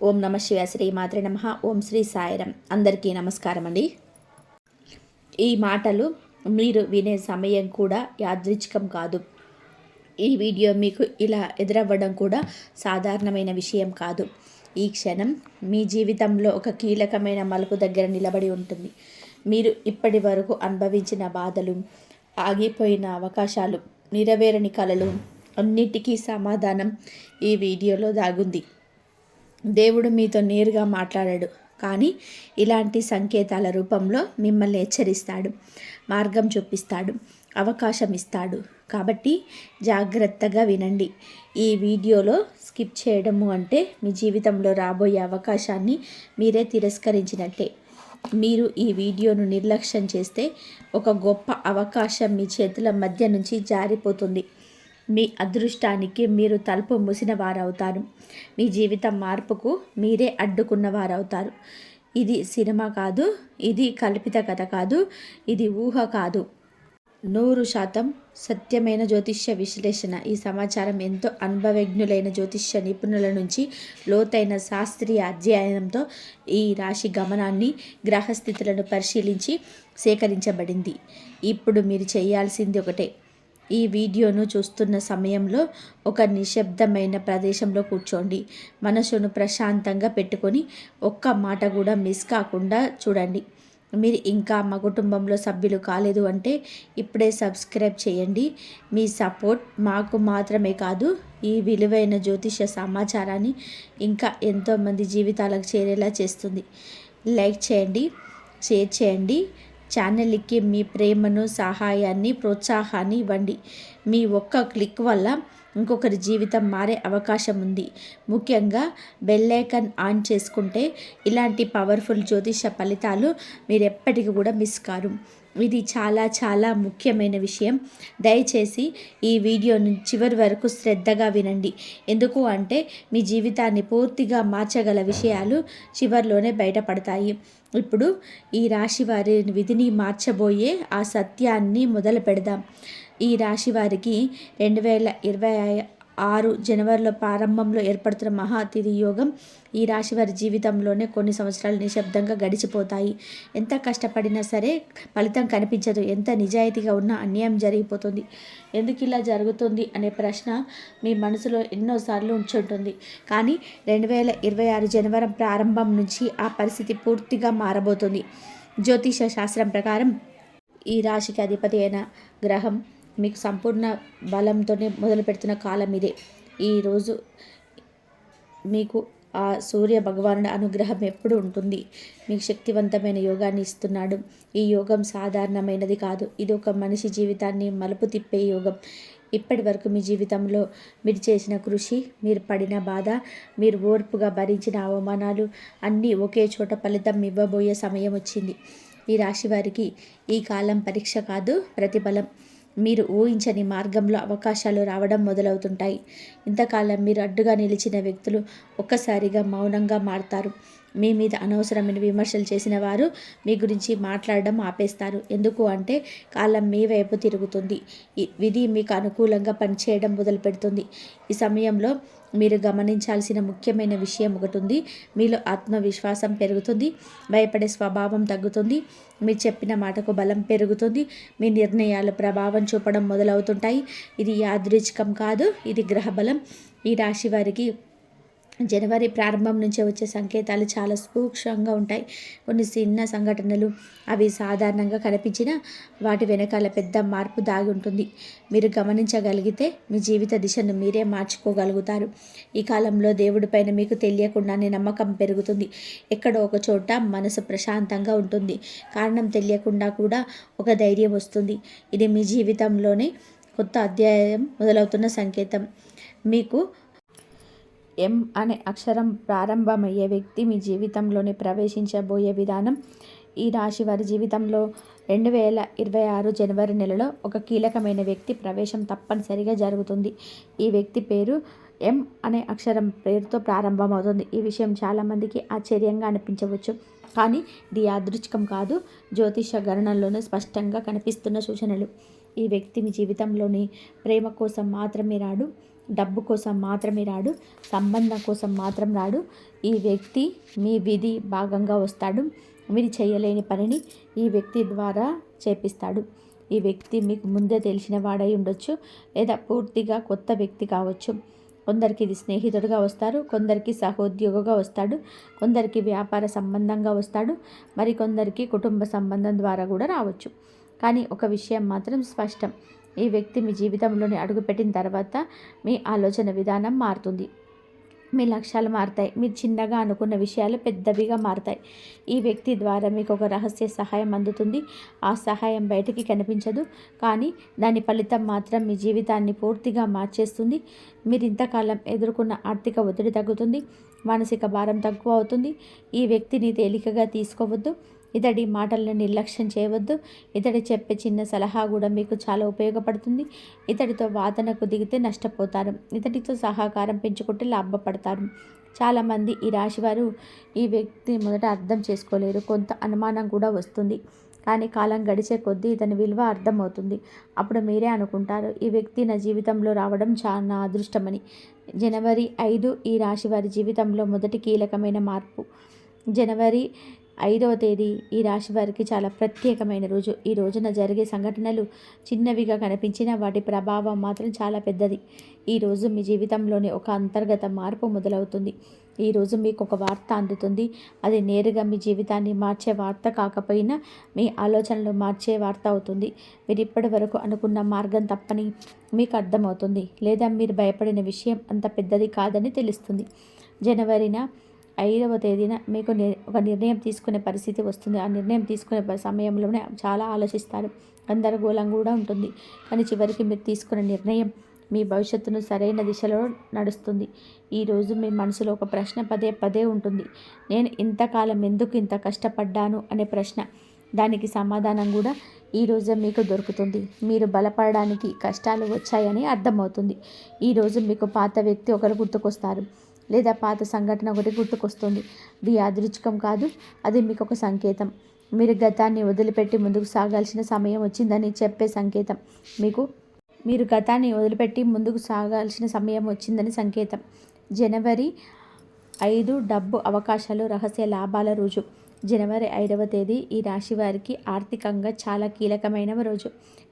ఓం నమ శివాయ. శ్రీ మాత్రే నమః. ఓం శ్రీ సాయిరం. అందరికీ నమస్కారం అండి. ఈ మాటలు మీరు వినే సమయం కూడా యాదృచ్ఛికం కాదు. ఈ వీడియో మీకు ఇలా ఎదురవ్వడం కూడా సాధారణమైన విషయం కాదు. ఈ క్షణం మీ జీవితంలో ఒక కీలకమైన మలుపు దగ్గర నిలబడి ఉంటుంది. మీరు ఇప్పటి వరకు అనుభవించిన బాధలు, ఆగిపోయిన అవకాశాలు, నెరవేరని కలలు అన్నిటికీ సమాధానం ఈ వీడియోలో దాగుంది. దేవుడు మీతో నేరుగా మాట్లాడాడు, కానీ ఇలాంటి సంకేతాల రూపంలో మిమ్మల్ని హెచ్చరిస్తాడు, మార్గం చూపిస్తాడు, అవకాశం ఇస్తాడు. కాబట్టి జాగ్రత్తగా వినండి. ఈ వీడియోలో స్కిప్ చేయడము అంటే మీ జీవితంలో రాబోయే అవకాశాన్ని మీరే తిరస్కరించినట్టే. మీరు ఈ వీడియోను నిర్లక్ష్యం చేస్తే ఒక గొప్ప అవకాశం మీ చేతుల మధ్య నుంచి జారిపోతుంది. మీ అదృష్టానికి మీరు తలుపు మూసిన వారవుతారు. మీ జీవితం మార్పుకు మీరే అడ్డుకున్న వారవుతారు. ఇది సినిమా కాదు, ఇది కల్పిత కథ కాదు, ఇది ఊహ కాదు, 100% సత్యమైన జ్యోతిష్య విశ్లేషణ. ఈ సమాచారం ఎంతో అనుభవజ్ఞులైన జ్యోతిష్య నిపుణుల నుంచి లోతైన శాస్త్రీయ అధ్యయనంతో ఈ రాశి గమనాన్ని, గ్రహస్థితులను పరిశీలించి సేకరించబడింది. ఇప్పుడు మీరు చేయాల్సింది ఒకటే. ఈ వీడియోను చూస్తున్న సమయంలో ఒక నిశ్శబ్దమైన ప్రదేశంలో కూర్చోండి. మనసును ప్రశాంతంగా పెట్టుకొని ఒక్క మాట కూడా మిస్ కాకుండా చూడండి. మీరు ఇంకా మా కుటుంబంలో సభ్యులు కాలేదు అంటే ఇప్పుడే సబ్స్క్రైబ్ చేయండి. మీ సపోర్ట్ మాకు మాత్రమే కాదు, ఈ విలువైన జ్యోతిష సమాచారాన్ని ఇంకా ఎంతోమంది జీవితాలకు చేరేలా చేస్తుంది. లైక్ చేయండి, షేర్ చేయండి. ఛానల్కి మీ ప్రేమను, సహాయాన్ని, ప్రోత్సాహాన్ని ఇవ్వండి. మీ ఒక్క క్లిక్ వల్ల ఇంకొకరి జీవితం మారే అవకాశం ఉంది. ముఖ్యంగా బెల్ ఐకాన్ ఆన్ చేసుకుంటే ఇలాంటి పవర్ఫుల్ జ్యోతిష ఫలితాలు మీరు ఎప్పటికీ కూడా మిస్ కారు. ఇది చాలా చాలా ముఖ్యమైన విషయం. దయచేసి ఈ వీడియోను చివరి వరకు శ్రద్ధగా వినండి. ఎందుకు అంటే మీ జీవితాన్ని పూర్తిగా మార్చగల విషయాలు చివరిలోనే బయటపడతాయి. ఇప్పుడు ఈ రాశి వారి విధిని మార్చబోయే ఆ సత్యాన్ని మొదలు పెడదాం. ఈ రాశి వారికి 2026 జనవరిలో ప్రారంభంలో ఏర్పడుతున్న మహాతిథి యోగం ఈ రాశి వారి జీవితంలోనే కొన్ని సంవత్సరాలు నిశ్శబ్దంగా గడిచిపోతాయి. ఎంత కష్టపడినా సరే ఫలితం కనిపించదు. ఎంత నిజాయితీగా ఉన్నా అన్యాయం జరిగిపోతుంది. ఎందుకు ఇలా జరుగుతుంది అనే ప్రశ్న మీ మనసులో ఎన్నోసార్లు ఉంచుంటుంది. కానీ 2026 జనవరి ప్రారంభం నుంచి ఆ పరిస్థితి పూర్తిగా మారబోతుంది. జ్యోతిష శాస్త్రం ప్రకారం ఈ రాశికి అధిపతి అయిన గ్రహం మీకు సంపూర్ణ బలంతోనే మొదలు పెడుతున్న కాలం ఇదే. ఈరోజు మీకు ఆ సూర్య భగవానుడి అనుగ్రహం ఎప్పుడు ఉంటుంది. మీకు శక్తివంతమైన యోగాన్ని ఇస్తున్నాడు. ఈ యోగం సాధారణమైనది కాదు. ఇది ఒక మనిషి జీవితాన్ని మలుపు తిప్పే యోగం. ఇప్పటి వరకు మీ జీవితంలో మీరు చేసిన కృషి, మీరు పడిన బాధ, మీరు ఓర్పుగా భరించిన అవమానాలు అన్నీ ఒకే చోట ఫలితం ఇవ్వబోయే సమయం వచ్చింది. ఈ రాశి వారికి ఈ కాలం పరీక్ష కాదు, ప్రతిఫలం. మీరు ఊహించని మార్గంలో అవకాశాలు రావడం మొదలవుతుంటాయి. ఇంతకాలం మీరు అడ్డుగా నిలిచిన వ్యక్తులు ఒక్కసారిగా మౌనంగా మారతారు. మీ మీద అనవసరమైన విమర్శలు చేసిన వారు మీ గురించి మాట్లాడడం ఆపేస్తారు. ఎందుకు అంటే కాలం మీ వైపు తిరుగుతుంది. విధి మీకు అనుకూలంగా పనిచేయడం మొదలు పెడుతుంది. ఈ సమయంలో మీరు గమనించాల్సిన ముఖ్యమైన విషయం ఒకటి ఉంది. మీలో ఆత్మవిశ్వాసం పెరుగుతుంది. భయపడే స్వభావం తగ్గుతుంది. మీరు చెప్పిన మాటకు బలం పెరుగుతుంది. మీ నిర్ణయాలు ప్రభావం చూపడం మొదలవుతుంటాయి. ఇది యాదృచ్ఛికం కాదు, ఇది గ్రహబలం. ఈ రాశి వారికి జనవరి ప్రారంభం నుంచే వచ్చే సంకేతాలు చాలా సూక్ష్మంగా ఉంటాయి. కొన్ని చిన్న సంఘటనలు అవి సాధారణంగా కనిపించిన వాటి వెనకాల పెద్ద మార్పు దాగి ఉంటుంది. మీరు గమనించగలిగితే మీ జీవిత దిశను మీరే మార్చుకోగలుగుతారు. ఈ కాలంలో దేవుడి పైన మీకు తెలియకుండానే నమ్మకం పెరుగుతుంది. ఎక్కడో ఒక చోట మనసు ప్రశాంతంగా ఉంటుంది. కారణం తెలియకుండా కూడా ఒక ధైర్యం వస్తుంది. ఇది మీ జీవితంలోనే కొత్త అధ్యాయం మొదలవుతున్న సంకేతం. మీకు ఎం అనే అక్షరం ప్రారంభమయ్యే వ్యక్తి మీ జీవితంలోనే ప్రవేశించబోయే విధానం. ఈ రాశి వారి జీవితంలో 2026 జనవరి నెలలో ఒక కీలకమైన వ్యక్తి ప్రవేశం తప్పనిసరిగా జరుగుతుంది. ఈ వ్యక్తి పేరు ఎం అనే అక్షరం పేరుతో ప్రారంభమవుతుంది. ఈ విషయం చాలామందికి ఆశ్చర్యంగా అనిపించవచ్చు, కానీ ఇది యాదృచ్ఛికం కాదు. జ్యోతిష గణనలోనే స్పష్టంగా కనిపిస్తున్న సూచనలు. ఈ వ్యక్తి మీ జీవితంలోని ప్రేమ కోసం మాత్రమే రాడు. డబ్బు కోసం మాత్రమే రాడు, సంబంధం కోసం మాత్రం రాడు. ఈ వ్యక్తి మీ విధి భాగంగా వస్తాడు. మీరు చేయలేని పనిని ఈ వ్యక్తి ద్వారా చేపిస్తాడు. ఈ వ్యక్తి మీకు ముందే తెలిసిన వాడై ఉండొచ్చు, లేదా పూర్తిగా కొత్త వ్యక్తి కావచ్చు. కొందరికి ఇది స్నేహితుడిగా వస్తారు, కొందరికి సహోద్యోగిగా వస్తాడు, కొందరికి వ్యాపార సంబంధంగా వస్తాడు, మరి కొందరికి కుటుంబ సంబంధం ద్వారా కూడా రావచ్చు. కానీ ఒక విషయం మాత్రం స్పష్టం, ఈ వ్యక్తి మీ జీవితంలోని అడుగుపెట్టిన తర్వాత మీ ఆలోచన విధానం మారుతుంది, మీ లక్ష్యాలు మారుతాయి, మీరు చిన్నగా అనుకున్న విషయాలు పెద్దవిగా మారుతాయి. ఈ వ్యక్తి ద్వారా మీకు ఒక రహస్య సహాయం అందుతుంది. ఆ సహాయం బయటికి కనిపించదు, కానీ దాని ఫలితం మాత్రం మీ జీవితాన్ని పూర్తిగా మార్చేస్తుంది. మీరు ఇంతకాలం ఎదుర్కొన్న ఆర్థిక ఒత్తిడి తగ్గుతుంది, మానసిక భారం తక్కువ అవుతుంది. ఈ వ్యక్తిని తేలికగా తీసుకోవద్దు, ఇతడి మాటలను నిర్లక్ష్యం చేయవద్దు. ఇతడి చెప్పే చిన్న సలహా కూడా మీకు చాలా ఉపయోగపడుతుంది. ఇతడితో వాదనకు దిగితే నష్టపోతారు, ఇతడితో సహకారం పెంచుకుంటే లాభపడతారు. చాలామంది ఈ రాశివారు ఈ వ్యక్తి మొదట అర్థం చేసుకోలేరు, కొంత అనుమానం కూడా వస్తుంది. కానీ కాలం గడిచే కొద్దీ ఇతని విలువ అర్థమవుతుంది. అప్పుడు మీరే అనుకుంటారు, ఈ వ్యక్తి నా జీవితంలో రావడం చాలా అదృష్టమని. జనవరి 5 ఈ రాశివారి జీవితంలో మొదటి కీలకమైన మార్పు. జనవరి 5వ తేదీ ఈ రాశి వారికి చాలా ప్రత్యేకమైన రోజు. ఈ రోజున జరిగే సంఘటనలు చిన్నవిగా కనిపించిన వాటి ప్రభావం మాత్రం చాలా పెద్దది. ఈరోజు మీ జీవితంలోని ఒక అంతర్గత మార్పు మొదలవుతుంది. ఈరోజు మీకు ఒక వార్త అందుతుంది. అది నేరుగా మీ జీవితాన్ని మార్చే వార్త కాకపోయినా మీ ఆలోచనలు మార్చే వార్త అవుతుంది. మీరు ఇప్పటి వరకు అనుకున్న మార్గం తప్పని మీకు అర్థమవుతుంది, లేదా మీరు భయపడిన విషయం అంత పెద్దది కాదని తెలుస్తుంది. జనవరిన 5వ తేదీన మీకు ఒక నిర్ణయం తీసుకునే పరిస్థితి వస్తుంది. ఆ నిర్ణయం తీసుకునే సమయంలోనే చాలా ఆలోచిస్తారు, గందరగోళం కూడా ఉంటుంది. కానీ చివరికి మీరు తీసుకునే నిర్ణయం మీ భవిష్యత్తును సరైన దిశలో నడుస్తుంది. ఈరోజు మీ మనసులో ఒక ప్రశ్న పదే పదే ఉంటుంది, నేను ఇంతకాలం ఎందుకు ఇంత కష్టపడ్డాను అనే ప్రశ్న. దానికి సమాధానం కూడా ఈరోజే మీకు దొరుకుతుంది. మీరు బలపడడానికి కష్టాలు వచ్చాయని అర్థమవుతుంది. ఈరోజు మీకు పాత వ్యక్తి ఒకరు గుర్తుకొస్తారు, లేదా పాత సంఘటన ఒకటి గుర్తుకొస్తుంది. అది యాదృచ్ఛికం కాదు, అది మీకు ఒక సంకేతం. మీరు గతాన్ని వదిలిపెట్టి ముందుకు సాగాల్సిన సమయం వచ్చిందని చెప్పే సంకేతం. మీరు గతాన్ని వదిలిపెట్టి ముందుకు సాగాల్సిన సమయం వచ్చిందని సంకేతం. జనవరి 5 డబ్బు అవకాశాలు, రహస్య లాభాల రోజు. జనవరి 5వ తేదీ ఈ రాశి వారికి ఆర్థికంగా చాలా కీలకమైన రోజు.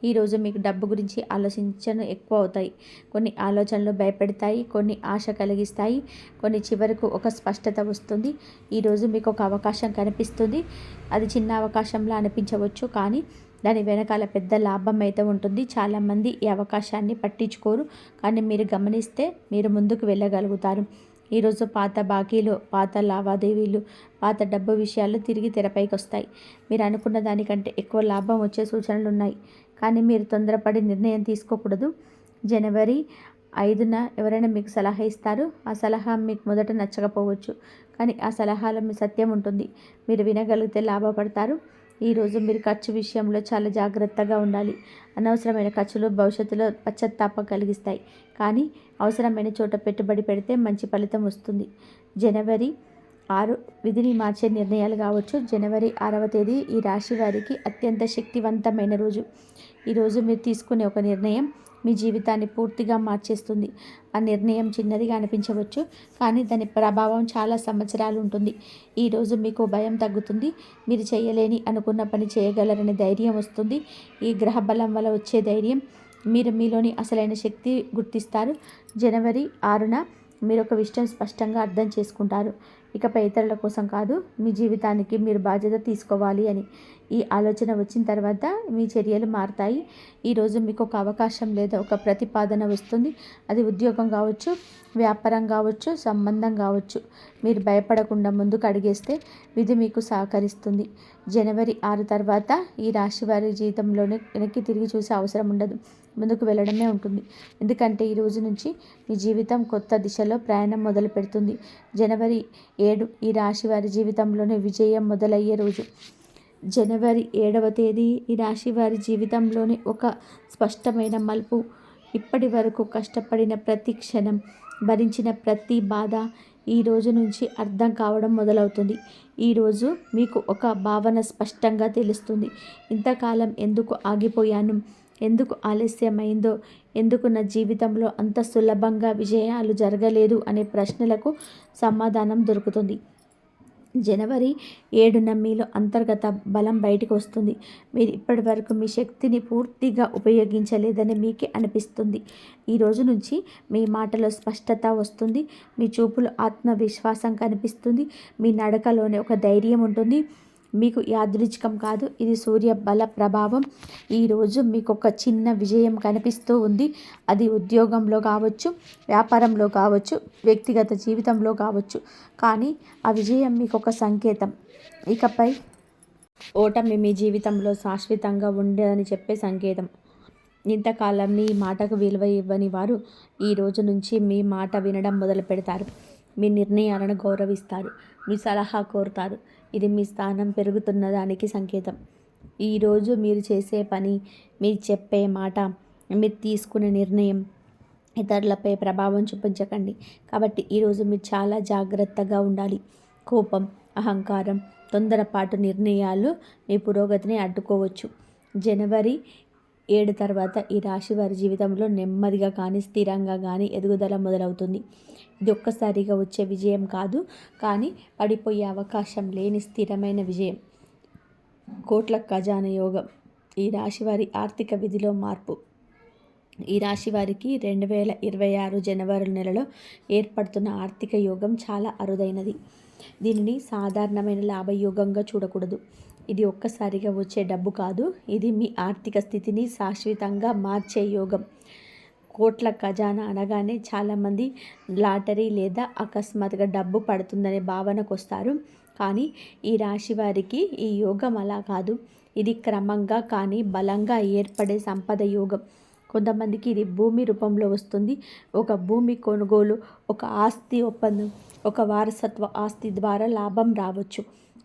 ఈరోజు మీకు డబ్బు గురించి ఆలోచించను ఎక్కువ అవుతాయి. కొన్ని ఆలోచనలు భయపెడతాయి, కొన్ని ఆశ కలిగిస్తాయి, కొన్ని చివరకు ఒక స్పష్టత వస్తుంది. ఈరోజు మీకు ఒక అవకాశం కనిపిస్తుంది. అది చిన్న అవకాశంలా అనిపించవచ్చు, కానీ దాని వెనకాల పెద్ద లాభం అయితే ఉంటుంది. చాలామంది ఈ అవకాశాన్ని పట్టించుకోరు, కానీ మీరు గమనిస్తే మీరు ముందుకు వెళ్ళగలుగుతారు. ఈరోజు పాత బాకీలు, పాత లావాదేవీలు, పాత డబ్బు విషయాలు తిరిగి తెరపైకి వస్తాయి. మీరు అనుకున్న దానికంటే ఎక్కువ లాభం వచ్చే సూచనలు ఉన్నాయి, కానీ మీరు తొందరపడి నిర్ణయం తీసుకోకూడదు. జనవరి 5న ఎవరైనా మీకు సలహా ఇస్తారు. ఆ సలహా మీకు మొదట నచ్చకపోవచ్చు, కానీ ఆ సలహాలో మీ సత్యం ఉంటుంది. మీరు వినగలిగితే లాభపడతారు. ఈరోజు మీరు ఖర్చు విషయంలో చాలా జాగ్రత్తగా ఉండాలి. అనవసరమైన ఖర్చులు భవిష్యత్తులో పశ్చాత్తాపం కలిగిస్తాయి, కానీ అవసరమైన చోట పెట్టుబడి పెడితే మంచి ఫలితం వస్తుంది. జనవరి 6 విధిని మార్చే నిర్ణయాలు కావచ్చు. జనవరి 6వ తేదీ ఈ రాశి వారికి అత్యంత శక్తివంతమైన రోజు. ఈరోజు మీరు తీసుకునే ఒక నిర్ణయం మీ జీవితాన్ని పూర్తిగా మార్చేస్తుంది. ఆ నిర్ణయం చిన్నదిగా అనిపించవచ్చు, కానీ దాని ప్రభావం చాలా సంవత్సరాలు ఉంటుంది. ఈరోజు మీకు భయం తగ్గుతుంది. మీరు చేయలేని అనుకున్న పని చేయగలరనే ధైర్యం వస్తుంది. ఈ గ్రహ బలం వల్ల వచ్చే ధైర్యం, మీరు మీలోని అసలైన శక్తి గుర్తిస్తారు. జనవరి 6న మీరు ఒక విషయం స్పష్టంగా అర్థం చేసుకుంటారు, ఇకపై ఇతరుల కోసం కాదు, మీ జీవితానికి మీరు బాధ్యత తీసుకోవాలి అని. ఈ ఆలోచన వచ్చిన తర్వాత మీ చర్యలు మారుతాయి. ఈరోజు మీకు ఒక అవకాశం లేదా ఒక ప్రతిపాదన వస్తుంది. అది ఉద్యోగం కావచ్చు, వ్యాపారం కావచ్చు, సంబంధం కావచ్చు. మీరు భయపడకుండా ముందుకు అడిగేస్తే విధి మీకు సహకరిస్తుంది. జనవరి 6 తర్వాత ఈ రాశి వారి జీవితంలోనే వెనక్కి తిరిగి చూసే అవసరం ఉండదు, ముందుకు వెళ్ళడమే ఉంటుంది. ఎందుకంటే ఈ రోజు నుంచి మీ జీవితం కొత్త దిశలో ప్రయాణం మొదలు పెడుతుంది. జనవరి 7 ఈ రాశి వారి జీవితంలోనే విజయం మొదలయ్యే రోజు. జనవరి 7వ తేదీ ఈ రాశి వారి జీవితంలోని ఒక స్పష్టమైన మలుపు. ఇప్పటి వరకు కష్టపడిన ప్రతి క్షణం, భరించిన ప్రతి బాధ ఈ రోజు నుంచి అర్థం కావడం మొదలవుతుంది. ఈరోజు మీకు ఒక భావన స్పష్టంగా తెలుస్తుంది, ఇంతకాలం ఎందుకు ఆగిపోయాను, ఎందుకు ఆలస్యమైందో, ఎందుకు నా జీవితంలో అంత సులభంగా విజయాలు జరగలేదు అనే ప్రశ్నలకు సమాధానం దొరుకుతుంది. జనవరి 7న మీలో అంతర్గత బలం బయటకు వస్తుంది. మీరు ఇప్పటి వరకు మీ శక్తిని పూర్తిగా ఉపయోగించలేదని మీకే అనిపిస్తుంది. ఈ రోజు నుంచి మీ మాటలో స్పష్టత వస్తుంది. మీ చూపులో ఆత్మవిశ్వాసం కనిపిస్తుంది. మీ నడకలోనే ఒక ధైర్యం ఉంటుంది. మీకు యాదృచ్ఛికం కాదు, ఇది సూర్య బల ప్రభావం. ఈరోజు మీకు ఒక చిన్న విజయం కనిపిస్తూ ఉంది. అది ఉద్యోగంలో కావచ్చు, వ్యాపారంలో కావచ్చు, వ్యక్తిగత జీవితంలో కావచ్చు. కానీ ఆ విజయం మీకు ఒక సంకేతం. ఇకపై ఓటమి మీ జీవితంలో శాశ్వతంగా ఉండదని చెప్పే సంకేతం. ఇంతకాలం మీ మాటకు విలువ ఇవ్వని వారు ఈ రోజు నుంచి మీ మాట వినడం మొదలు పెడతారు. మీ నిర్ణయాలను గౌరవిస్తారు. మీ సలహా కోరుతారు. ఇది మీ స్థానం పెరుగుతున్న దానికి సంకేతం. ఈరోజు మీరు చేసే పని, మీరు చెప్పే మాట, మీరు తీసుకునే నిర్ణయం ఇతరులపై ప్రభావం చూపించకండి. కాబట్టి ఈరోజు మీరు చాలా జాగ్రత్తగా ఉండాలి. కోపం, అహంకారం, తొందరపాటు నిర్ణయాలు మీ పురోగతిని అడ్డుకోవచ్చు. జనవరి 7 తర్వాత ఈ రాశి వారి జీవితంలో నెమ్మదిగా కానీ, స్థిరంగా కానీ ఎదుగుదల మొదలవుతుంది. ఇది ఒక్కసారిగా వచ్చే విజయం కాదు, కానీ పడిపోయే అవకాశం లేని స్థిరమైన విజయం. కోట్ల ఖజానా యోగం. ఈ రాశి వారి ఆర్థిక విధిలో మార్పు. ఈ రాశి వారికి 2026 జనవరి నెలలో ఏర్పడుతున్న ఆర్థిక యోగం చాలా అరుదైనది. దీనిని సాధారణమైన లాభయోగంగా చూడకూడదు. ఇది ఒక్కసారిగా వచ్చే డబ్బు కాదు, ఇది మీ ఆర్థిక స్థితిని శాశ్వతంగా మార్చే యోగం. కోట్ల ఖజానా అనగానే చాలామంది లాటరీ లేదా అకస్మాత్తుగా డబ్బు పడుతుందనే భావనకు వస్తారు. కానీ ఈ రాశి వారికి ఈ యోగం అలా కాదు. ఇది క్రమంగా కానీ బలంగా ఏర్పడే సంపద యోగం. కొంతమందికి ఇది భూమి రూపంలో వస్తుంది. ఒక భూమి కొనుగోలు, ఒక ఆస్తి ఒప్పందం, ఒక వారసత్వ ఆస్తి ద్వారా లాభం రావచ్చు.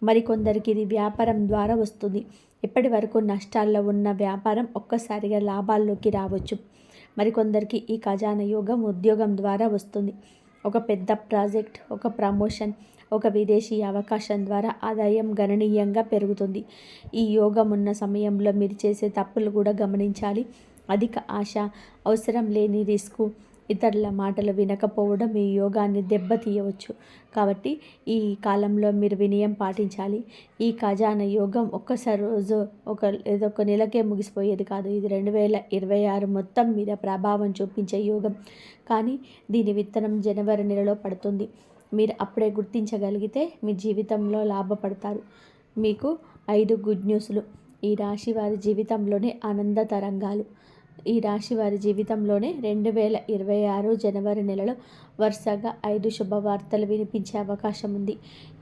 మరికొందరికి ఇది వ్యాపారం ద్వారా వస్తుంది. ఇప్పటి వరకు నష్టాల్లో ఉన్న వ్యాపారం ఒక్కసారిగా లాభాల్లోకి రావచ్చు. మరికొందరికి ఈ ఖజానా యోగం ఉద్యోగం ద్వారా వస్తుంది. ఒక పెద్ద ప్రాజెక్ట్, ఒక ప్రమోషన్, ఒక విదేశీ అవకాశం ద్వారా ఆదాయం గణనీయంగా పెరుగుతుంది. ఈ యోగం ఉన్న సమయంలో మీరు చేసే తప్పులు కూడా గమనించాలి. అధిక ఆశ, అవసరం లేని రిస్కు, ఇతరుల మాటలు వినకపోవడం ఈ యోగాన్ని దెబ్బతీయవచ్చు. కాబట్టి ఈ కాలంలో మీరు వినయం పాటించాలి. ఈ ఖజానా యోగం ఒక్కసారి రోజు ఒక నెలకే ముగిసిపోయేది కాదు. ఇది 2026 మొత్తం మీద ప్రభావం చూపించే యోగం. కానీ దీని విత్తనం జనవరి నెలలో పడుతుంది. మీరు అప్పుడే గుర్తించగలిగితే మీ జీవితంలో లాభపడతారు. మీకు 5 గుడ్ న్యూస్లు. ఈ రాశి వారి జీవితంలోనే ఆనంద తరంగాలు. ఈ రాశి వారి జీవితంలోనే 2026 జనవరి నెలలో వరుసగా 5 శుభవార్తలు వినిపించే అవకాశం ఉంది.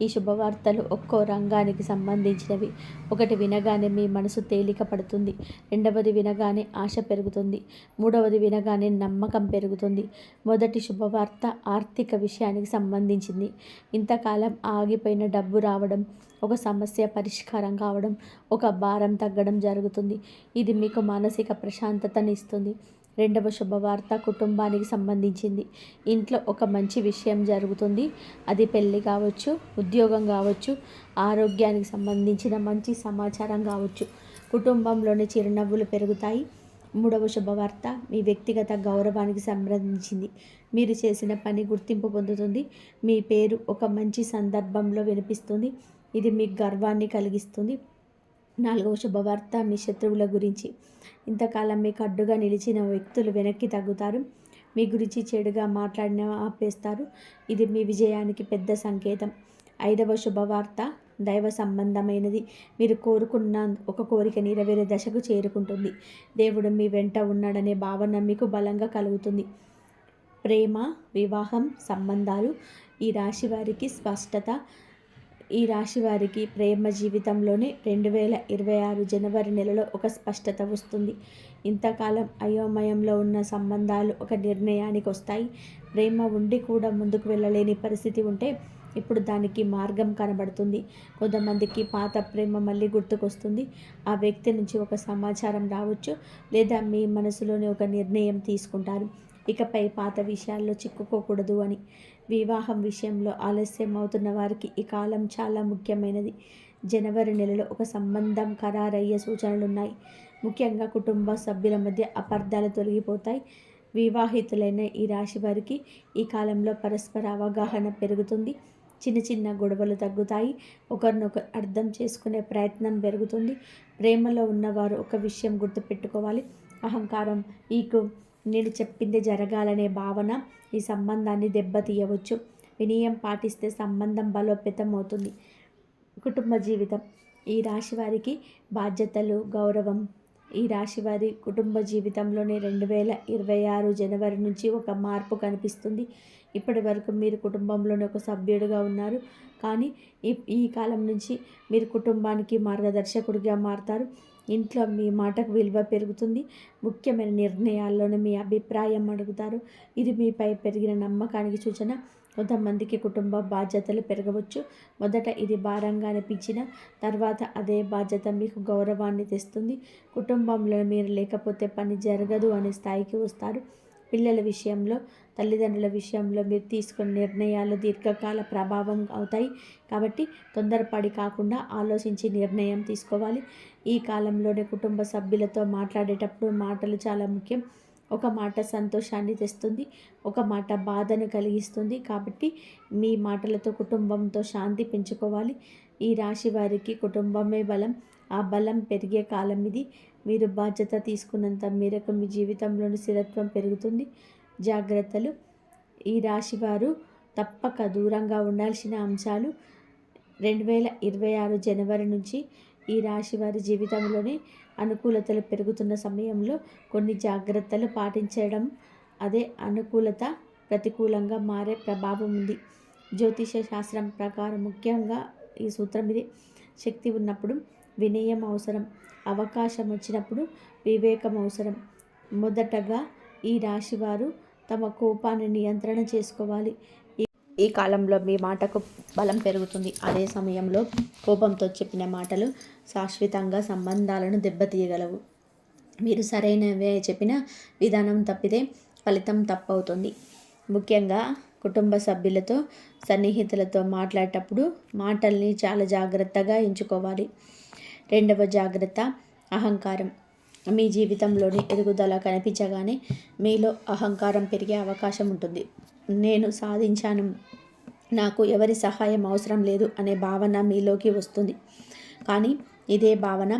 ఈ శుభవార్తలు ఒక్కో రంగానికి సంబంధించినవి. ఒకటి వినగానే మీ మనసు తేలిక పడుతుంది. రెండవది వినగానే ఆశ పెరుగుతుంది. మూడవది వినగానే నమ్మకం పెరుగుతుంది. మొదటి శుభవార్త ఆర్థిక విషయానికి సంబంధించింది. ఇంతకాలం ఆగిపోయిన డబ్బు రావడం, ఒక సమస్య పరిష్కారం కావడం, ఒక భారం తగ్గడం జరుగుతుంది. ఇది మీకు మానసిక ప్రశాంతతని ఇస్తుంది. రెండవ శుభవార్త కుటుంబానికి సంబంధించింది. ఇంట్లో ఒక మంచి విషయం జరుగుతుంది. అది పెళ్ళి కావచ్చు, ఉద్యోగం కావచ్చు, ఆరోగ్యానికి సంబంధించిన మంచి సమాచారం కావచ్చు. కుటుంబంలోని చిరునవ్వులు పెరుగుతాయి. మూడవ శుభవార్త మీ వ్యక్తిగత గౌరవానికి సంబంధించింది. మీరు చేసిన పని గుర్తింపు పొందుతుంది. మీ పేరు ఒక మంచి సందర్భంలో వినిపిస్తుంది. ఇది మీకు గర్వాన్ని కలిగిస్తుంది. నాలుగవ శుభవార్త మీ శత్రువుల గురించి. ఇంతకాలం మీకు అడ్డుగా నిలిచిన వ్యక్తులు వెనక్కి తగ్గుతారు. మీ గురించి చెడుగా మాట్లాడిన ఆపేస్తారు. ఇది మీ విజయానికి పెద్ద సంకేతం. ఐదవ శుభవార్త దైవ సంబంధమైనది. మీరు కోరుకున్న ఒక కోరిక నెరవేరే దశకు చేరుకుంటుంది. దేవుడు మీ వెంట ఉన్నాడనే భావన మీకు బలంగా కలుగుతుంది. ప్రేమ, వివాహం, సంబంధాలు. ఈ రాశి వారికి స్పష్టత. ఈ రాశి వారికి ప్రేమ జీవితంలోనే 2026 జనవరి నెలలో ఒక స్పష్టత వస్తుంది. ఇంతకాలం అయోమయంలో ఉన్న సంబంధాలు ఒక నిర్ణయానికి వస్తాయి. ప్రేమ ఉండి కూడా ముందుకు వెళ్ళలేని పరిస్థితి ఉంటే ఇప్పుడు దానికి మార్గం కనబడుతుంది. కొంతమందికి పాత ప్రేమ మళ్ళీ గుర్తుకొస్తుంది. ఆ వ్యక్తి నుంచి ఒక సమాచారం రావచ్చు, లేదా మీ మనసులోని ఒక నిర్ణయం తీసుకుంటారు. ఇకపై పాత విషయాల్లో చిక్కుకోకూడదు అని. వివాహం విషయంలో ఆలస్యం అవుతున్న వారికి ఈ కాలం చాలా ముఖ్యమైనది. జనవరి నెలలో ఒక సంబంధం ఖరారయ్యే సూచనలున్నాయి. ముఖ్యంగా కుటుంబ సభ్యుల మధ్య అపార్థాలు తొలగిపోతాయి. వివాహితులైన ఈ రాశి వారికి ఈ కాలంలో పరస్పర అవగాహన పెరుగుతుంది. చిన్న చిన్న గొడవలు తగ్గుతాయి. ఒకరినొకరు అర్థం చేసుకునే ప్రయత్నం పెరుగుతుంది. ప్రేమలో ఉన్నవారు ఒక విషయం గుర్తుపెట్టుకోవాలి. అహంకారం, ఈకు, నేను చెప్పింది జరగాలనే భావన ఈ సంబంధాన్ని దెబ్బతీయవచ్చు. వినయం పాటిస్తే సంబంధం బలోపేతం అవుతుంది. కుటుంబ జీవితం, ఈ రాశి వారికి బాధ్యతలు, గౌరవం. ఈ రాశి వారి కుటుంబ జీవితంలోనే 2026 జనవరి నుంచి ఒక మార్పు కనిపిస్తుంది. ఇప్పటి వరకు మీరు కుటుంబంలోని ఒక సభ్యుడిగా ఉన్నారు, కానీ ఈ కాలం నుంచి మీరు కుటుంబానికి మార్గదర్శకుడిగా మారతారు. ఇంట్లో మీ మాటకు విలువ పెరుగుతుంది. ముఖ్యమైన నిర్ణయాల్లోనే మీ అభిప్రాయం అడుగుతారు. ఇది మీపై పెరిగిన నమ్మకానికి సూచన. కొంతమందికి కుటుంబ బాధ్యతలు పెరగవచ్చు. మొదట ఇది భారంగా అనిపించిన తర్వాత అదే బాధ్యత మీకు గౌరవాన్ని తెస్తుంది. కుటుంబంలో మీరు లేకపోతే పని జరగదు అనే స్థాయికి వస్తారు. పిల్లల విషయంలో, తల్లిదండ్రుల విషయంలో మీరు తీసుకున్న నిర్ణయాలు దీర్ఘకాల ప్రభావం అవుతాయి. కాబట్టి తొందరపడి కాకుండా ఆలోచించి నిర్ణయం తీసుకోవాలి. ఈ కాలంలోనే కుటుంబ సభ్యులతో మాట్లాడేటప్పుడు మాటలు చాలా ముఖ్యం. ఒక మాట సంతోషాన్ని తెస్తుంది, ఒక మాట బాధను కలిగిస్తుంది. కాబట్టి మీ మాటలతో కుటుంబంతో శాంతి పెంచుకోవాలి. ఈ రాశి వారికి కుటుంబమే బలం. ఆ బలం పెరిగే కాలం ఇది. మీరు బాధ్యత తీసుకున్నంత మేరకు మీ జీవితంలోని స్థిరత్వం పెరుగుతుంది. జాగ్రత్తలు, ఈ రాశివారు తప్పక దూరంగా ఉండాల్సిన అంశాలు. 2026 జనవరి నుంచి ఈ రాశి వారి జీవితంలోని అనుకూలతలు పెరుగుతున్న సమయంలో కొన్ని జాగ్రత్తలు పాటించడం, అదే అనుకూలత ప్రతికూలంగా మారే ప్రభావం ఉంది. జ్యోతిష శాస్త్రం ప్రకారం ముఖ్యంగా ఈ సూత్రం ఇది: శక్తి ఉన్నప్పుడు వినయం అవసరం, అవకాశం వచ్చినప్పుడు వివేకం అవసరం. మొదటగా ఈ రాశివారు తమ కోపాన్ని నియంత్రణ చేసుకోవాలి. ఈ కాలంలో మీ మాటకు బలం పెరుగుతుంది. అదే సమయంలో కోపంతో చెప్పిన మాటలు శాశ్వతంగా సంబంధాలను దెబ్బతీయగలవు. మీరు సరైనవే చెప్పిన విధానం తప్పితే ఫలితం తప్పవుతుంది. ముఖ్యంగా కుటుంబ సభ్యులతో, సన్నిహితులతో మాట్లాడేటప్పుడు మాటల్ని చాలా జాగ్రత్తగా ఎంచుకోవాలి. రెండవ జాగ్రత్త, అహంకారం. మీ జీవితంలోని ఎదుగుదల కనిపించగానే మీలో అహంకారం పెరిగే అవకాశం ఉంటుంది. నేను సాధించాను, నాకు ఎవరి సహాయం అవసరం లేదు అనే భావన మీలోకి వస్తుంది. కానీ ఇదే భావన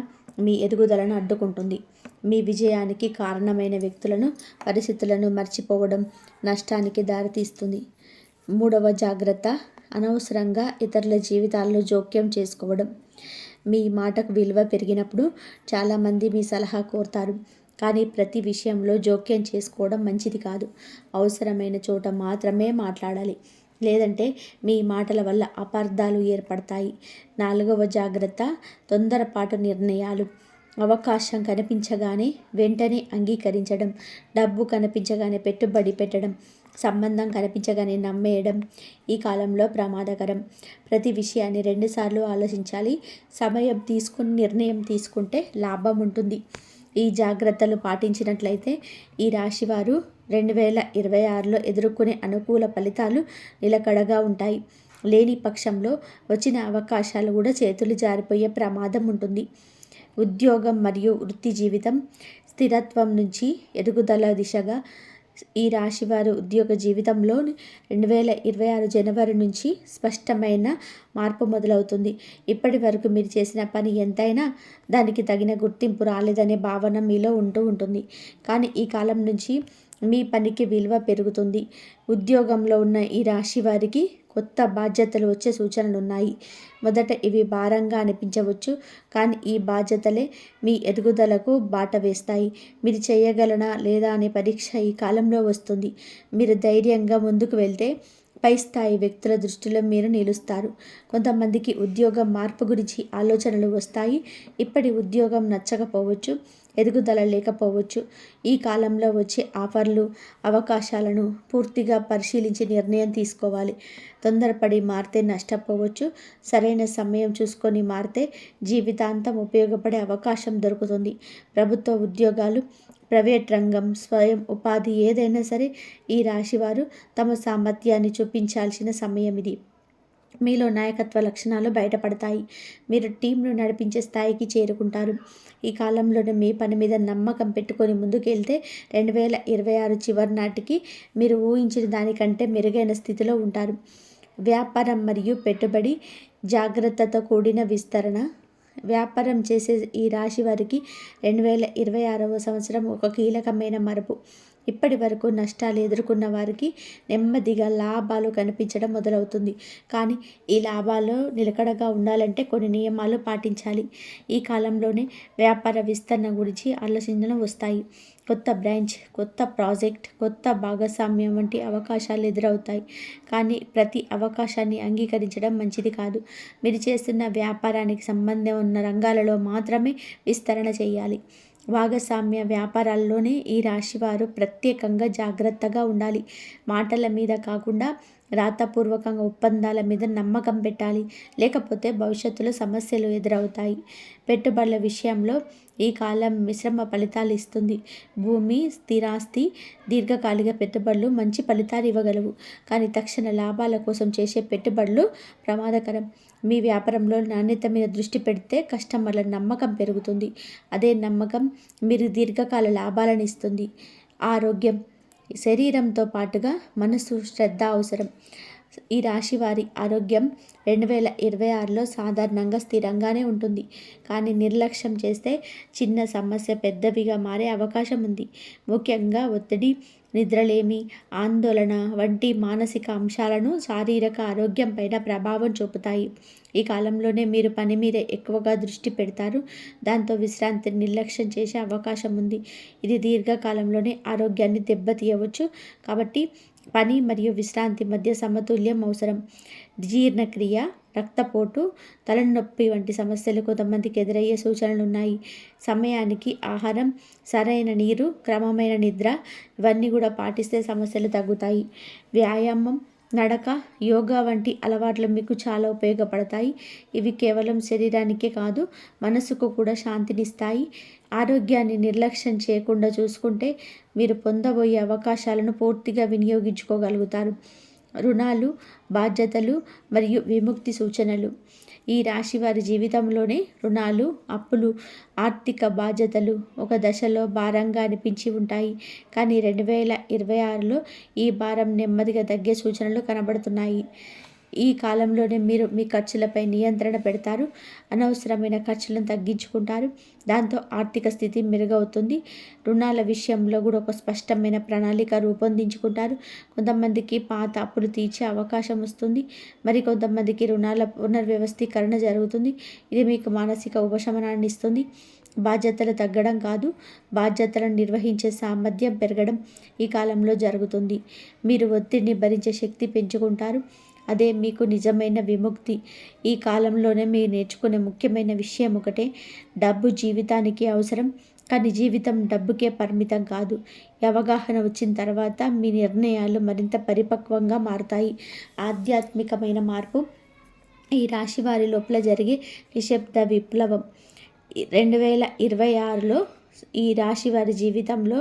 మీ ఎదుగుదలను అడ్డుకుంటుంది. మీ విజయానికి కారణమైన వ్యక్తులను, పరిస్థితులను మర్చిపోవడం నష్టానికి దారితీస్తుంది. మూడవ జాగ్రత్త, అనవసరంగా ఇతరుల జీవితాల్లో జోక్యం చేసుకోవడం. మీ మాటకు విలువ పెరిగినప్పుడు చాలామంది మీ సలహా కోరుతారు, కానీ ప్రతి విషయంలో జోక్యం చేసుకోవడం మంచిది కాదు. అవసరమైన చోట మాత్రమే మాట్లాడాలి, లేదంటే మీ మాటల వల్ల అపార్థాలు ఏర్పడతాయి. నాలుగవ జాగ్రత్త, తొందరపాటు నిర్ణయాలు. అవకాశం కనిపించగానే వెంటనే అంగీకరించడం, డబ్బు కనిపించగానే పెట్టుబడి పెట్టడం, సంబంధం కనిపించగానే నమ్మేయడం ఈ కాలంలో ప్రమాదకరం. ప్రతి విషయాన్ని 2 సార్లు ఆలోచించాలి. సమయం తీసుకుని నిర్ణయం తీసుకుంటే లాభం ఉంటుంది. ఈ జాగ్రత్తలు పాటించినట్లయితే ఈ రాశివారు 2026లో ఎదుర్కొనే అనుకూల ఫలితాలు నిలకడగా ఉంటాయి. లేని పక్షంలో వచ్చిన అవకాశాలు కూడా చేతులు జారిపోయే ప్రమాదం ఉంటుంది. ఉద్యోగం మరియు వృత్తి జీవితం, స్థిరత్వం నుంచి ఎదుగుదల దిశగా ఈ రాశివారు ఉద్యోగ జీవితంలో 2026 జనవరి నుంచి స్పష్టమైన మార్పు మొదలవుతుంది. ఇప్పటి వరకు మీరు చేసిన పని ఎంతైనా దానికి తగిన గుర్తింపు రాలేదనే భావన మీలో ఉంటుంది. కానీ ఈ కాలం నుంచి మీ పనికి విలువ పెరుగుతుంది. ఉద్యోగంలో ఉన్న ఈ రాశి వారికి కొత్త బాధ్యతలు వచ్చే సూచనలు ఉన్నాయి. మొదట ఇవి భారంగా అనిపించవచ్చు, కానీ ఈ బాధ్యతలే మీ ఎదుగుదలకు బాట వేస్తాయి. మీరు చేయగలనా లేదా అనే పరీక్ష ఈ కాలంలో వస్తుంది. మీరు ధైర్యంగా ముందుకు వెళ్తే పై స్థాయి వ్యక్తుల దృష్టిలో మీరు నిలుస్తారు. కొంతమందికి ఉద్యోగం మార్పు గురించి ఆలోచనలు వస్తాయి. ఇప్పటి ఉద్యోగం నచ్చకపోవచ్చు, ఎదుగుదల లేకపోవచ్చు. ఈ కాలంలో వచ్చే ఆఫర్లు, అవకాశాలను పూర్తిగా పరిశీలించి నిర్ణయం తీసుకోవాలి. తొందరపడి మారితే నష్టపోవచ్చు. సరైన సమయం చూసుకొని మారితే జీవితాంతం ఉపయోగపడే అవకాశం దొరుకుతుంది. ప్రభుత్వ ఉద్యోగాలు, ప్రైవేట్ రంగం, స్వయం ఉపాధి ఏదైనా సరే ఈ రాశివారు తమ సామర్థ్యాన్ని చూపించాల్సిన సమయం ఇది. మీలో నాయకత్వ లక్షణాలు బయటపడతాయి. మీరు టీంను నడిపించే స్థాయికి చేరుకుంటారు. ఈ కాలంలోనే మీ పని మీద నమ్మకం పెట్టుకొని ముందుకెళ్తే 2026 చివరి నాటికి మీరు ఊహించిన దానికంటే మెరుగైన స్థితిలో ఉంటారు. వ్యాపారం మరియు పెట్టుబడి జాగ్రత్తతో కూడిన విస్తరణ. వ్యాపారం చేసే ఈ రాశి వారికి 2026వ సంవత్సరం ఒక కీలకమైన మలుపు. ఇప్పటి వరకు నష్టాలు ఎదుర్కొన్న వారికి నెమ్మదిగా లాభాలు కనిపించడం మొదలవుతుంది. కానీ ఈ లాభాలు నిలకడగా ఉండాలంటే కొన్ని నియమాలు పాటించాలి. ఈ కాలంలోనే వ్యాపార విస్తరణ గురించి ఆలోచనలు వస్తాయి. కొత్త బ్రాంచ్, కొత్త ప్రాజెక్ట్, కొత్త భాగస్వామ్యం వంటి అవకాశాలు ఎదురవుతాయి. కానీ ప్రతి అవకాశాన్ని అంగీకరించడం మంచిది కాదు. మీరు చేస్తున్న వ్యాపారానికి సంబంధం ఉన్న రంగాలలో మాత్రమే విస్తరణ చేయాలి. భాగస్వామ్య వ్యాపారాల్లోనే ఈ రాశివారు ప్రత్యేకంగా జాగ్రత్తగా ఉండాలి. మాటల మీద కాకుండా రాతపూర్వకంగా ఒప్పందాల మీద నమ్మకం పెట్టాలి. లేకపోతే భవిష్యత్తులో సమస్యలు ఎదురవుతాయి. పెట్టుబడుల విషయంలో ఈ కాలం మిశ్రమ ఫలితాలు ఇస్తుంది. భూమి, స్థిరాస్తి, దీర్ఘకాలిక పెట్టుబడులు మంచి ఫలితాలు ఇవ్వగలవు. కానీ తక్షణ లాభాల కోసం చేసే పెట్టుబడులు ప్రమాదకరం. మీ వ్యాపారంలో నాణ్యత మీద దృష్టి పెడితే కస్టమర్ల నమ్మకం పెరుగుతుంది. అదే నమ్మకం మీరు దీర్ఘకాల లాభాలను ఇస్తుంది. ఆరోగ్యం, శరీరంతో పాటుగా మనసు శ్రద్ధ అవసరం. ఈ రాశి వారి ఆరోగ్యం 2026లో సాధారణంగా స్థిరంగానే ఉంటుంది. కానీ నిర్లక్ష్యం చేస్తే చిన్న సమస్య పెద్దవిగా మారే అవకాశం ఉంది. ముఖ్యంగా ఒత్తిడి, నిద్రలేమి, ఆందోళన వంటి మానసిక అంశాలను శారీరక ఆరోగ్యం పైన ప్రభావం చూపుతాయి. ఈ కాలంలోనే మీరు పని మీద ఎక్కువగా దృష్టి పెడతారు. దాంతో విశ్రాంతిని నిర్లక్ష్యం చేసే అవకాశం ఉంది. ఇది దీర్ఘకాలంలోనే ఆరోగ్యాన్ని దెబ్బతీయవచ్చు. కాబట్టి పని మరియు విశ్రాంతి మధ్య సమతుల్యం అవసరం. జీర్ణక్రియ, రక్తపోటు, తలనొప్పి వంటి సమస్యలు కొంతమందికి ఎదురయ్యే సూచనలు ఉన్నాయి. సమయానికి ఆహారం, సరైన నీరు, క్రమమైన నిద్ర ఇవన్నీ కూడా పాటిస్తే సమస్యలు తగ్గుతాయి. వ్యాయామం, నడక, యోగా వంటి అలవాట్లు మీకు చాలా ఉపయోగపడతాయి. ఇవి కేవలం శరీరానికే కాదు, మనసుకు కూడా శాంతినిస్తాయి. ఆరోగ్యాన్ని నిర్లక్ష్యం చేయకుండా చూసుకుంటే మీరు పొందబోయే అవకాశాలను పూర్తిగా వినియోగించుకోగలుగుతారు. రుణాలు, బాధ్యతలు మరియు విముక్తి సూచనలు. ఈ రాశి వారి జీవితంలోనే రుణాలు, అప్పులు, ఆర్థిక బాధ్యతలు ఒక దశలో భారంగా అనిపించి ఉంటాయి. కానీ 2026లో ఈ భారం నెమ్మదిగా తగ్గే సూచనలు కనబడుతున్నాయి. ఈ కాలంలోనే మీరు మీ ఖర్చులపై నియంత్రణ పెడతారు. అనవసరమైన ఖర్చులను తగ్గించుకుంటారు. దాంతో ఆర్థిక స్థితి మెరుగవుతుంది. రుణాల విషయంలో కూడా ఒక స్పష్టమైన ప్రణాళిక రూపొందించుకుంటారు. కొంతమందికి పాత అప్పులు తీర్చే అవకాశం వస్తుంది. మరి కొంతమందికి రుణాల పునర్వ్యవస్థీకరణ జరుగుతుంది. ఇది మీకు మానసిక ఉపశమనాన్ని ఇస్తుంది. బాధ్యతలు తగ్గడం కాదు, బాధ్యతలను నిర్వహించే సామర్థ్యం పెరగడం ఈ కాలంలో జరుగుతుంది. మీరు ఒత్తిడిని భరించే శక్తి పెంచుకుంటారు. అదే మీకు నిజమైన విముక్తి. ఈ కాలంలోనే మీరు నేర్చుకునే ముఖ్యమైన విషయం ఒకటే: డబ్బు జీవితానికి అవసరం, కానీ జీవితం డబ్బుకే పరిమితం కాదు. ఈ అవగాహన వచ్చిన తర్వాత మీ నిర్ణయాలు మరింత పరిపక్వంగా మారుతాయి. ఆధ్యాత్మికమైన మార్పు. ఈ రాశి వారి లోపల జరిగే నిశ్శబ్ద విప్లవం 2026లో ఈ రాశి వారి జీవితంలో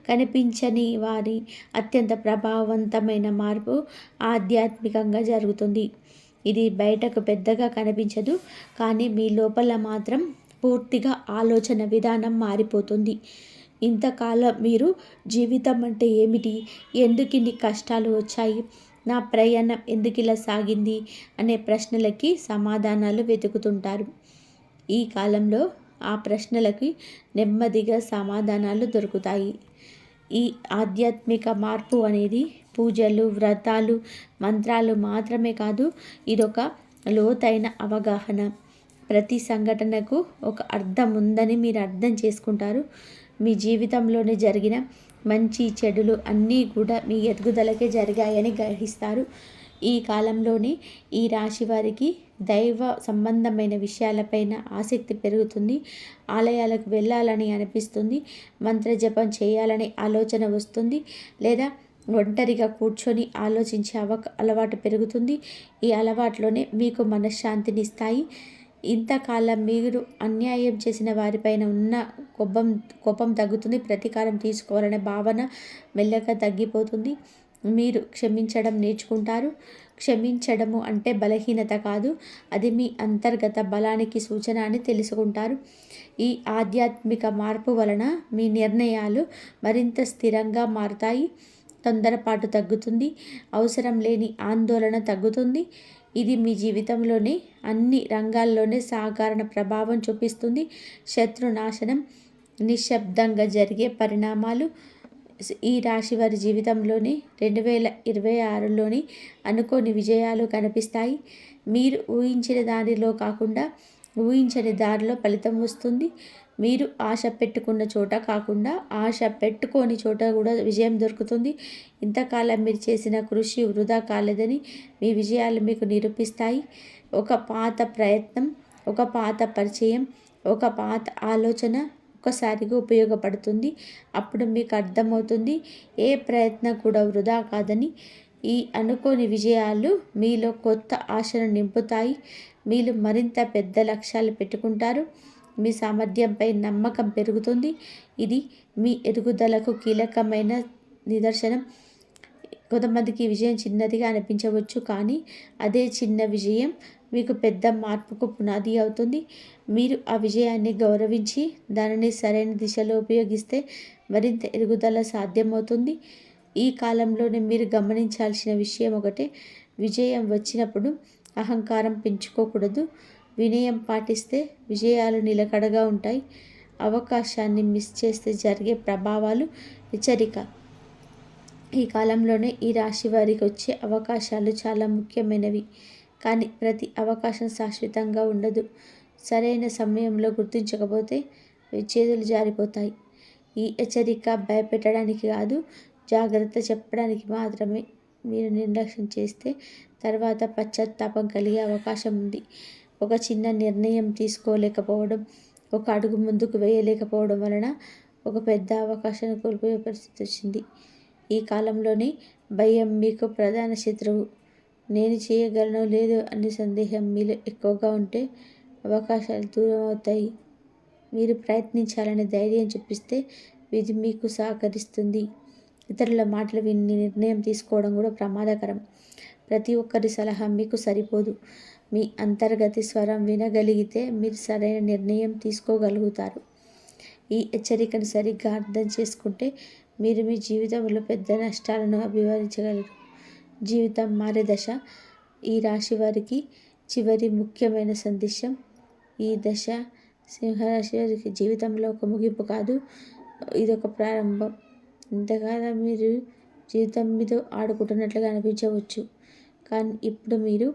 కనిపించని వారి అత్యంత ప్రభావవంతమైన మార్పు ఆధ్యాత్మికంగా జరుగుతుంది. ఇది బయటకు పెద్దగా కనిపించదు, కానీ మీ లోపల మాత్రం పూర్తిగా ఆలోచన విధానం మారిపోతుంది. ఇంతకాలం మీరు జీవితం అంటే ఏమిటి, ఎందుకు ఇన్ని కష్టాలు వచ్చాయి, నా ప్రయాణం ఎందుకు ఇలా సాగింది అనే ప్రశ్నలకి సమాధానాలు వెతుకుతుంటారు. ఈ కాలంలో ఆ ప్రశ్నలకి నెమ్మదిగా సమాధానాలు దొరుకుతాయి. ఈ ఆధ్యాత్మిక మార్పు అనేది పూజలు, వ్రతాలు, మంత్రాలు మాత్రమే కాదు, ఇదొక లోతైన అవగాహన. ప్రతి సంఘటనకు ఒక అర్థం ఉందని మీరు అర్థం చేసుకుంటారు. మీ జీవితంలోనే జరిగిన మంచి చెడులు అన్నీ కూడా మీ ఎదుగుదలకే జరిగాయని గ్రహిస్తారు. ఈ కాలంలోనే ఈ రాశి వారికి దైవ సంబంధమైన విషయాలపైన ఆసక్తి పెరుగుతుంది. ఆలయాలకు వెళ్ళాలని అనిపిస్తుంది. మంత్రజపం చేయాలనే ఆలోచన వస్తుంది. లేదా ఒంటరిగా కూర్చొని ఆలోచించే అలవాటు పెరుగుతుంది. ఈ అలవాట్లోనే మీకు మనశ్శాంతిని ఇస్తాయి. ఇంతకాలం మీరు అన్యాయం చేసిన వారిపైన ఉన్న కోపం తగ్గుతుంది. ప్రతీకారం తీసుకోవాలనే భావన మెల్లగా తగ్గిపోతుంది. మీరు క్షమించడం నేర్చుకుంటారు. క్షమించడము అంటే బలహీనత కాదు, అది మీ అంతర్గత బలానికి సూచన అని తెలుసుకుంటారు. ఈ ఆధ్యాత్మిక మార్పు వలన మీ నిర్ణయాలు మరింత స్థిరంగా మారుతాయి. తొందరపాటు తగ్గుతుంది. అవసరం లేని ఆందోళన తగ్గుతుంది. ఇది మీ జీవితంలోని అన్ని రంగాల్లోనే సాధారణ ప్రభావం చూపిస్తుంది. శత్రునాశనం నిశ్శబ్దంగా జరిగే పరిణామాలు ఈ రాశి వారి జీవితంలోని 2026లోని అనుకోని విజయాలు కనిపిస్తాయి. మీరు ఊహించిన దానిలో కాకుండా ఊహించని దారిలో ఫలితం వస్తుంది. మీరు ఆశ పెట్టుకున్న చోట కాకుండా ఆశ పెట్టుకోని చోట కూడా విజయం దొరుకుతుంది. ఇంతకాలం మీరు చేసిన కృషి వృధా కాలేదని మీ విజయాలు మీకు నిరూపిస్తాయి. ఒక పాత ప్రయత్నం, ఒక పాత పరిచయం, ఒక పాత ఆలోచన ఒక్కసారిగా ఉపయోగపడుతుంది. అప్పుడు మీకు అర్థమవుతుంది ఏ ప్రయత్నం కూడా వృధా కాదని. ఈ అనుకోని విజయాలు మీలో కొత్త ఆశను నింపుతాయి. మీరు మరింత పెద్ద లక్ష్యాలు పెట్టుకుంటారు. మీ సామర్థ్యంపై నమ్మకం పెరుగుతుంది. ఇది మీ ఎదుగుదలకు కీలకమైన నిదర్శనం. కొంతమందికి విజయం చిన్నదిగా అనిపించవచ్చు, కానీ అదే చిన్న విజయం మీకు పెద్ద మార్పుకు పునాది అవుతుంది. మీరు ఆ విజయాన్ని గౌరవించి దానిని సరైన దిశలో ఉపయోగిస్తే మరింత ఎదుగుదల సాధ్యమవుతుంది. ఈ కాలంలోనే మీరు గమనించాల్సిన విషయం ఒకటే: విజయం వచ్చినప్పుడు అహంకారం పెంచుకోకూడదు. వినయం పాటిస్తే విజయాలు నిలకడగా ఉంటాయి. అవకాశాన్ని మిస్ చేస్తే జరిగే ప్రభావాలు హెచ్చరిక. ఈ కాలంలోనే ఈ రాశి వారికి వచ్చే అవకాశాలు చాలా ముఖ్యమైనవి, కానీ ప్రతి అవకాశం శాశ్వతంగా ఉండదు. సరైన సమయంలో గుర్తించకపోతే చేతులు జారిపోతాయి. ఈ హెచ్చరిక భయపెట్టడానికి కాదు, జాగ్రత్త చెప్పడానికి మాత్రమే. మీరు నిర్లక్ష్యం చేస్తే తర్వాత పశ్చాత్తాపం కలిగే అవకాశం ఉంది. ఒక చిన్న నిర్ణయం తీసుకోలేకపోవడం, ఒక అడుగు ముందుకు వేయలేకపోవడం వలన ఒక పెద్ద అవకాశాన్ని కోల్పోయే పరిస్థితి వచ్చింది. ఈ కాలంలోనే భయం మీకు ప్రధాన శత్రువు. నేను చేయగలనో లేదో అనే సందేహం మీలో ఎక్కువగా ఉంటే అవకాశాలు దూరం అవుతాయి. మీరు ప్రయత్నించాలని ధైర్యం చూపిస్తే విధి మీకు సహకరిస్తుంది. ఇతరుల మాటలు విని నిర్ణయం తీసుకోవడం కూడా ప్రమాదకరం. ప్రతి ఒక్కరి సలహా మీకు సరిపోదు. మీ అంతర్గత స్వరం వినగలిగితే మీరు సరైన నిర్ణయం తీసుకోగలుగుతారు. ఈ హెచ్చరికను సరిగ్గా అర్థం చేసుకుంటే మీరు మీ జీవితంలో పెద్ద నష్టాలను అభివర్ణించగలరు. జీవితం మారే దశ. ఈ రాశి వారికి చివరి ముఖ్యమైన సందేశం. ఈ దశ సింహరాశి వారికి జీవితంలో ఒక ముగింపు కాదు, ఇదొక ప్రారంభం. ఇంతకాలం మీరు జీవితం మీద ఆడుకుంటున్నట్లుగా అనిపించవచ్చు, కానీ ఇప్పుడు మీరు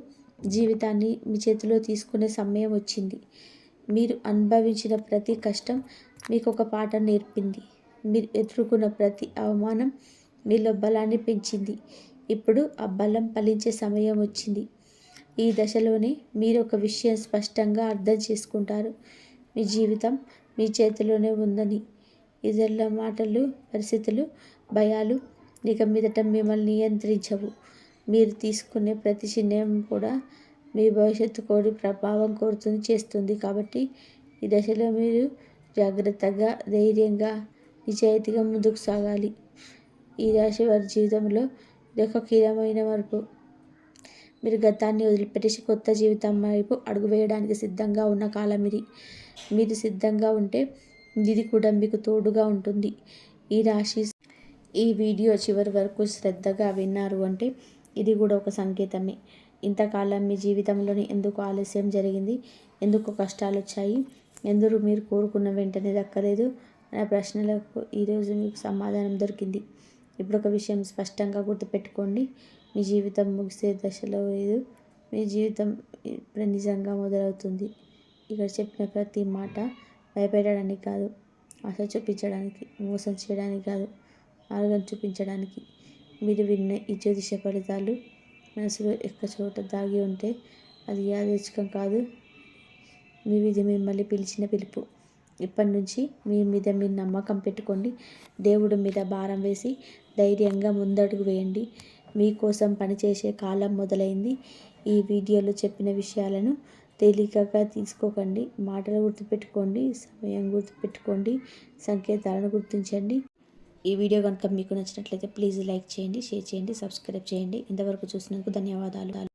జీవితాన్ని మీ చేతిలో తీసుకునే సమయం వచ్చింది. మీరు అనుభవించిన ప్రతి కష్టం మీకు ఒక పాఠం నేర్పింది. మీరు ఎదుర్కొన్న ప్రతి అవమానం మీలో బలాన్ని పెంచింది. ఇప్పుడు ఆ బలం ఫలించే సమయం వచ్చింది. ఈ దశలోనే మీరు ఒక విషయం స్పష్టంగా అర్థం చేసుకుంటారు: మీ జీవితం మీ చేతిలోనే ఉందని. ఇతరుల మాటలు, పరిస్థితులు, భయాలు ఇక మీదట మిమ్మల్ని నియంత్రించవు. మీరు తీసుకునే ప్రతి నిర్ణయం కూడా మీ భవిష్యత్తు కోరి ప్రభావం చేస్తుంది. కాబట్టి ఈ దశలో మీరు జాగ్రత్తగా, ధైర్యంగా, నిజాయితీగా ముందుకు సాగాలి. ఈ రాశి వారి జీవితంలో ఇదొక కీలకమైన మార్పు. మీరు గతాన్ని వదిలిపెట్టేసి కొత్త జీవితం వైపు అడుగు వేయడానికి సిద్ధంగా ఉన్న కాలం ఇది. మీరు సిద్ధంగా ఉంటే ఇది కూడా మీకు తోడుగా ఉంటుంది. ఈ రాశి ఈ వీడియో చివరి వరకు శ్రద్ధగా విన్నారు అంటే ఇది కూడా ఒక సంకేతమే. ఇంతకాలం మీ జీవితంలోని ఎందుకు ఆలస్యం జరిగింది, ఎందుకు కష్టాలు వచ్చాయి, ఎందుకు మీరు కోరుకున్న వెంటనే దక్కలేదు అనే ప్రశ్నలకు ఈరోజు మీకు సమాధానం దొరికింది. ఇప్పుడు ఒక విషయం స్పష్టంగా గుర్తుపెట్టుకోండి: మీ జీవితం ముగిసే దశలో లేదు, మీ జీవితం ఇప్పుడు నిజంగా మొదలవుతుంది. ఇక్కడ చెప్పిన ప్రతి మాట భయపెట్టడానికి కాదు, ఆశ చూపించడానికి, మోసం చేయడానికి కాదు, మార్గం చూపించడానికి. మీరు విన్న ఈ జ్యోతిష ఫలితాలు మనసులో ఎక్క చోట దాగి ఉంటే అది యాదృచ్ఛికం కాదు, మీ విధి మిమ్మల్ని పిలిచిన పిలుపు. ఇప్పటి నుంచి మీ మీద మీరు నమ్మకం పెట్టుకోండి. దేవుడి మీద భారం వేసి ధైర్యంగా ముందడుగు వేయండి. మీకోసం పనిచేసే కాలం మొదలైంది. ఈ వీడియోలో చెప్పిన విషయాలను తేలికగా తీసుకోకండి. మాటలు గుర్తుపెట్టుకోండి, సమయం గుర్తుపెట్టుకోండి, సంకేతాలను గుర్తించండి. ఈ వీడియో కనుక మీకు నచ్చినట్లయితే ప్లీజ్ లైక్ చేయండి, షేర్ చేయండి, సబ్స్క్రైబ్ చేయండి. ఇంతవరకు చూసినందుకు ధన్యవాదాలు.